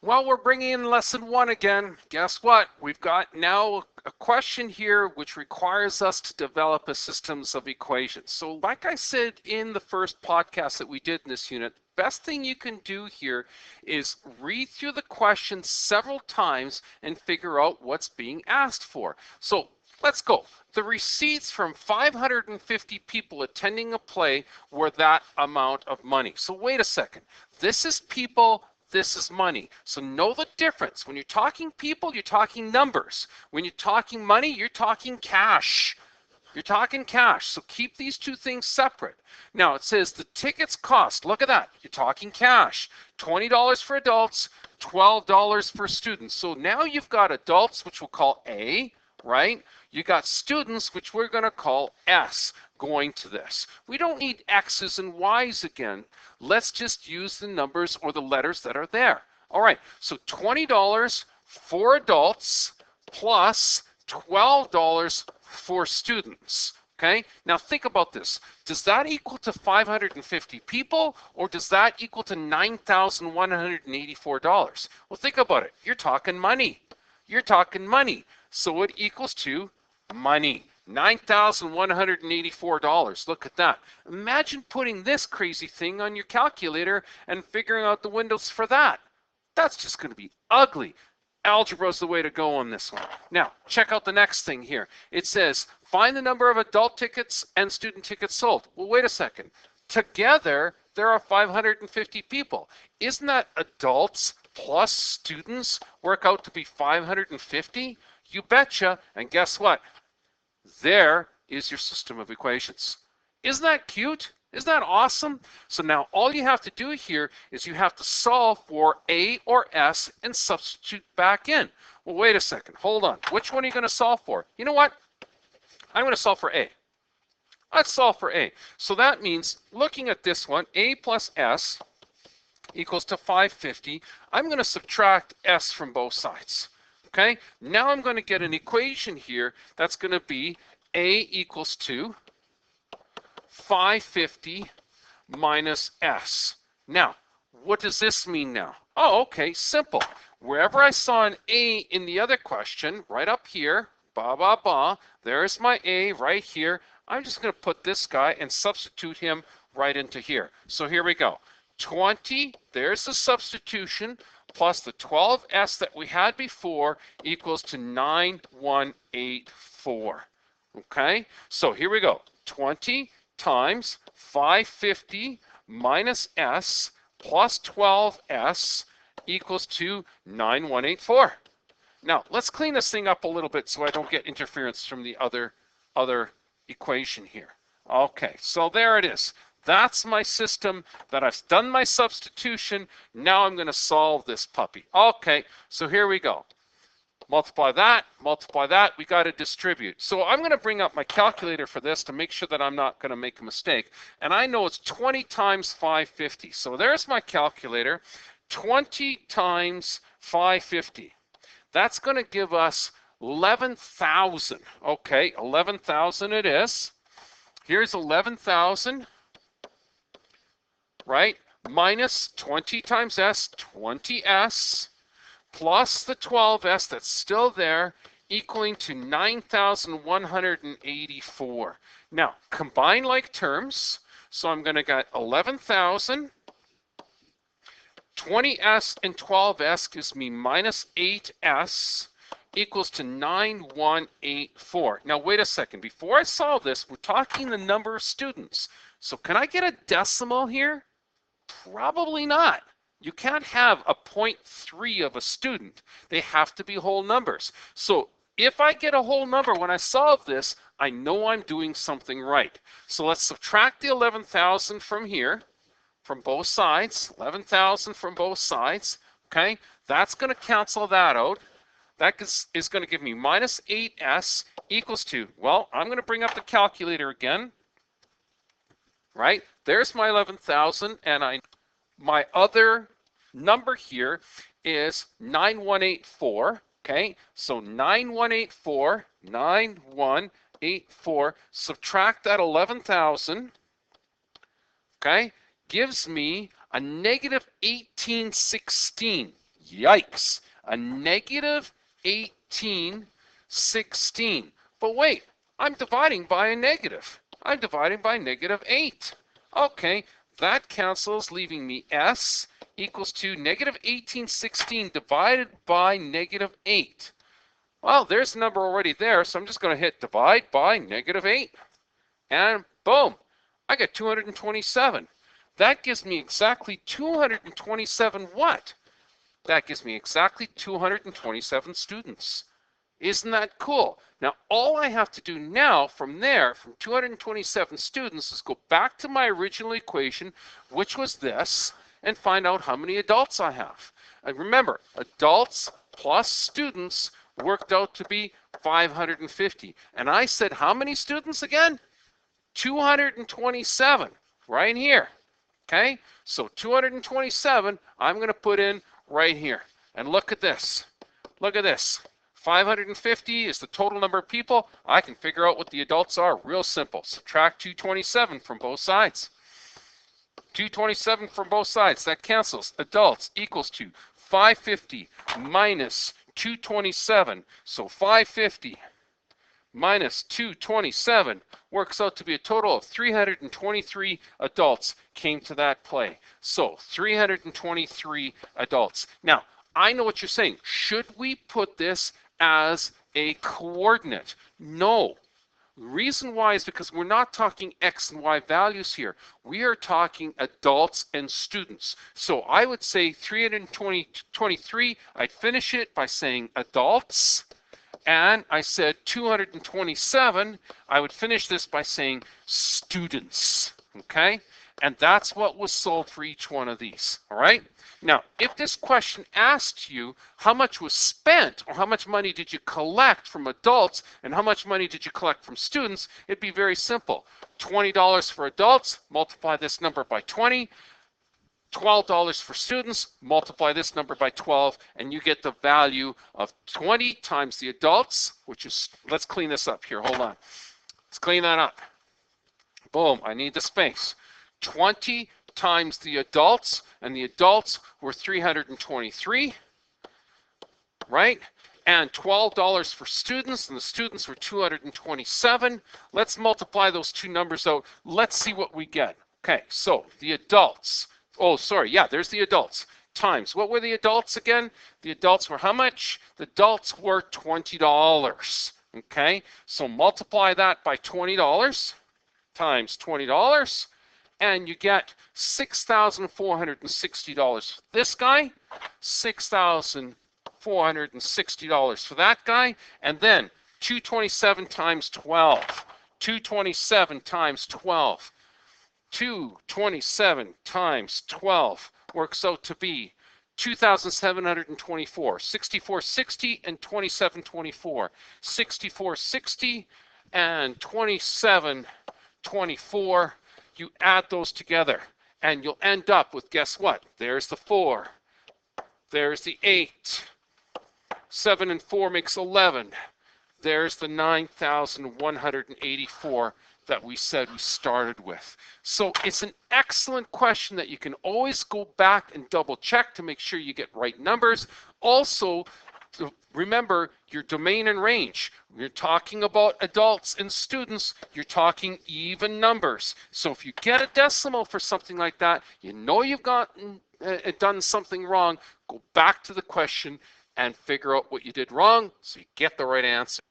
Well, we're bringing in lesson 1 again. Guess what? We've got now a question here which requires us to develop a systems of equations. So like I said in the first podcast that we did in this unit, best thing you can do here is read through the question several times and figure out what's being asked for. So let's go. The receipts from 550 people attending a play were that amount of money. So wait a second. This is people, this is money. So know the difference. When you're talking people, you're talking numbers. When you're talking money, you're talking cash. You're talking cash. So keep these two things separate. Now it says the tickets cost. Look at that. You're talking cash. $20 for adults, $12 for students. So now you've got adults, which we'll call A, right? You got students, which we're going to call S, going to this. We don't need X's and Y's again. Let's just use the numbers or the letters that are there. All right, so $20 for adults plus $12 for students. Okay, now think about this. Does that equal to 550 people or does that equal to $9,184? Well, think about it. You're talking money. You're talking money. So it equals to money. $9,184. Look at that. Imagine putting this crazy thing on your calculator and figuring out the windows for that. That's just going to be ugly. Algebra is the way to go on this one. Now, check out the next thing here. It says, find the number of adult tickets and student tickets sold. Well, wait a second. Together, there are 550 people. Isn't that adults plus students work out to be 550? You betcha. And guess what? There is your system of equations. Isn't that cute? Isn't that awesome? So now all you have to do here is you have to solve for A or S and substitute back in. Well, wait a second. Hold on. Which one are you going to solve for? You know what? I'm going to solve for A. Let's solve for A. So that means looking at this one, A plus S equals to 550. I'm going to subtract S from both sides. Okay, now I'm going to get an equation here that's going to be A equals to 550 minus S. Now, what does this mean now? Oh, okay, simple. Wherever I saw an A in the other question, right up here, there's my A right here. I'm just going to put this guy and substitute him right into here. So here we go. 20, there's the substitution, plus the 12S that we had before equals to 9184. Okay, so here we go. 20 times 550 minus S plus 12S equals to 9184. Now, let's clean this thing up a little bit so I don't get interference from the other equation here. Okay, so there it is. That's my system that I've done my substitution. Now I'm going to solve this puppy. Okay, so here we go. Multiply that, we got to distribute. So I'm going to bring up my calculator for this to make sure that I'm not going to make a mistake. And I know it's 20 times 550. So there's my calculator. 20 times 550. That's going to give us 11,000. Okay, 11,000 it is. Here's 11,000. Right? Minus 20 times S, 20S, plus the 12S that's still there, equaling to 9,184. Now, combine like terms. So I'm going to get 11,000. 20S and 12S gives me minus 8S equals to 9184. Now, wait a second. Before I solve this, we're talking the number of students. So can I get a decimal here? Probably not. You can't have a 0.3 of a student. They have to be whole numbers. So if I get a whole number when I solve this, I know I'm doing something right. So let's subtract the 11,000 from here, from both sides. 11,000 from both sides. Okay, that's going to cancel that out. That is going to give me minus 8S equals to, well, I'm going to bring up the calculator again. Right? There's my 11,000, and my other number here is 9184. Okay, so 9184, subtract that 11,000. Okay, gives me a negative 1816. Yikes, a negative 1816. But wait, I'm dividing by a negative. I'm dividing by negative 8. Okay, that cancels, leaving me S equals to negative 1816 divided by negative 8. Well, there's a number already there, so I'm just going to hit divide by negative 8. And boom, I get 227. That gives me exactly 227 what? That gives me exactly 227 students. Isn't that cool? Now, all I have to do now from there, from 227 students, is go back to my original equation, which was this, and find out how many adults I have. And remember, adults plus students worked out to be 550. And I said how many students again? 227, right here. Okay, so 227, I'm going to put in right here. And look at this. Look at this. 550 is the total number of people. I can figure out what the adults are real simple. Subtract 227 from both sides. 227 from both sides. That cancels. Adults equals to 550 minus 227. So 550 minus 227 works out to be a total of 323 adults came to that play. So 323 adults. Now, I know what you're saying. Should we put this as a coordinate? No. The reason why is because we're not talking X and Y values here. We are talking adults and students. So I would say 323, I'd finish it by saying adults. And I said 227, I would finish this by saying students, okay? And that's what was sold for each one of these, all right? Now, if this question asked you how much was spent or how much money did you collect from adults and how much money did you collect from students, it'd be very simple. $20 for adults, multiply this number by 20. $12 for students, multiply this number by 12, and you get the value of 20 times the adults, which is, let's clean this up here, hold on. Let's clean that up. Boom, I need the space. 20 times the adults, and the adults were 323, right? And $12 for students, and the students were 227. Let's multiply those two numbers out. Let's see what we get. Okay, so the adults, oh, sorry, yeah, there's the adults. Times, what were the adults again? The adults were how much? The adults were $20, okay? So multiply that by $20 times $20, and you get $6,460 for this guy, $6,460 for that guy, and then 227 times 12, 227 times 12, 227 times 12 works out to be 2,724. 6460 and 2724. 6460 and 2724. You add those together and you'll end up with, guess what? There's the 4. There's the 8. 7 and 4 makes 11. There's the 9,184 that we said we started with. So it's an excellent question that you can always go back and double check to make sure you get right numbers. Also, remember your domain and range. You're talking about adults and students, you're talking even numbers. So if you get a decimal for something like that, you know you've done something wrong, go back to the question and figure out what you did wrong so you get the right answer.